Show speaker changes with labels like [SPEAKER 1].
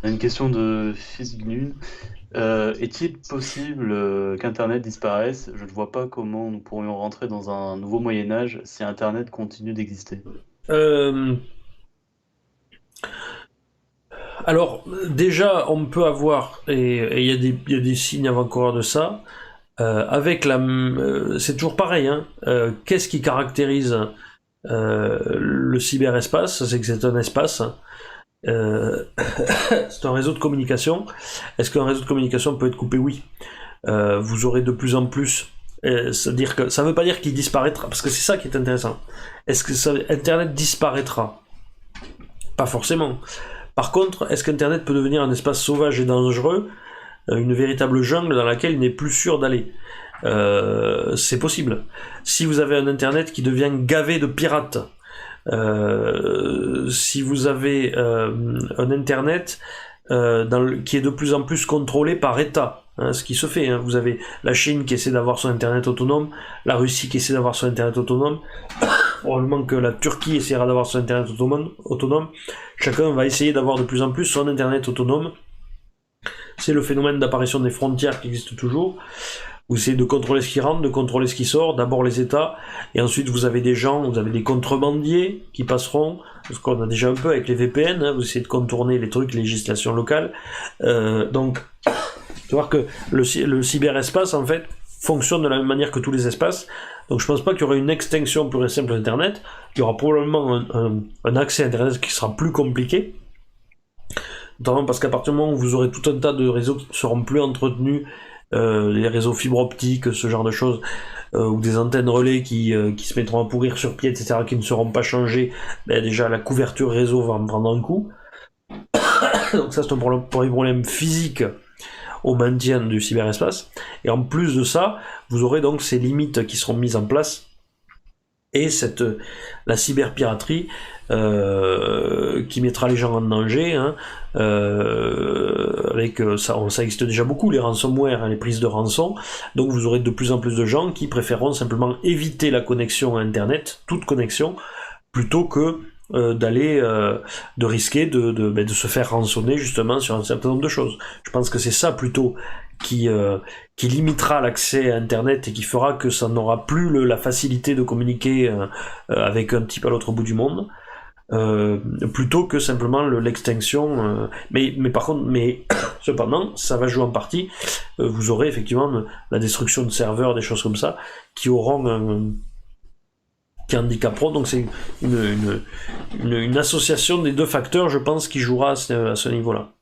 [SPEAKER 1] Une question de Fisgnune. Est-il possible qu'Internet disparaisse? Je ne vois pas comment nous pourrions rentrer dans un nouveau Moyen Âge si Internet continue d'exister.
[SPEAKER 2] Euh, alors, déjà, on peut avoir, et il y a des signes avant-coureurs de ça, c'est toujours pareil, hein, qu'est-ce qui caractérise le cyberespace? C'est que c'est un espace, euh, c'est un réseau de communication. Est-ce qu'un réseau de communication peut être coupé? Oui. Vous aurez de plus en plus. C'est-à-dire que ça ne veut pas dire qu'il disparaîtra, parce que c'est ça qui est intéressant. Est-ce que Internet disparaîtra? Pas forcément. Par contre, est-ce qu'Internet peut devenir un espace sauvage et dangereux, une véritable jungle dans laquelle il n'est plus sûr d'aller? C'est possible. Si vous avez un Internet qui devient gavé de pirates, si vous avez un Internet qui est de plus en plus contrôlé par État, hein, ce qui se fait. Hein. Vous avez la Chine qui essaie d'avoir son Internet autonome, la Russie qui essaie d'avoir son Internet autonome, probablement que la Turquie essaiera d'avoir son Internet autonome. Chacun va essayer d'avoir de plus en plus son Internet autonome. C'est le phénomène d'apparition des frontières qui existe toujours. Vous essayez de contrôler ce qui rentre, de contrôler ce qui sort, d'abord les États, et ensuite vous avez des gens, vous avez des contrebandiers qui passeront, ce qu'on a déjà un peu avec les VPN, hein, vous essayez de contourner les trucs, les législations locales. Donc, tu vois que le cyberespace, en fait, fonctionne de la même manière que tous les espaces. Donc je pense pas qu'il y aura une extinction pure et simple d'Internet. Il y aura probablement un accès à Internet qui sera plus compliqué, notamment parce qu'à partir du moment où vous aurez tout un tas de réseaux qui ne seront plus entretenus, les réseaux fibre optique, ce genre de choses, ou des antennes relais qui se mettront à pourrir sur pied, etc., qui ne seront pas changées, ben déjà la couverture réseau va en prendre un coup. Donc ça c'est un problème physique au maintien du cyberespace. Et en plus de ça, vous aurez donc ces limites qui seront mises en place et la cyberpiraterie qui mettra les gens en danger, hein, avec ça existe déjà beaucoup, les ransomware, hein, les prises de rançon. Donc vous aurez de plus en plus de gens qui préféreront simplement éviter la connexion à Internet, toute connexion, plutôt que de risquer de se faire rançonner justement sur un certain nombre de choses. Je pense que c'est ça plutôt qui limitera l'accès à Internet et qui fera que ça n'aura plus la facilité de communiquer avec un type à l'autre bout du monde, plutôt que simplement l'extinction. Mais par contre, cependant, ça va jouer en partie. Vous aurez effectivement la destruction de serveurs, des choses comme ça, qui auront qui handicaperont. Donc c'est une association des deux facteurs, je pense, qui jouera à ce niveau-là.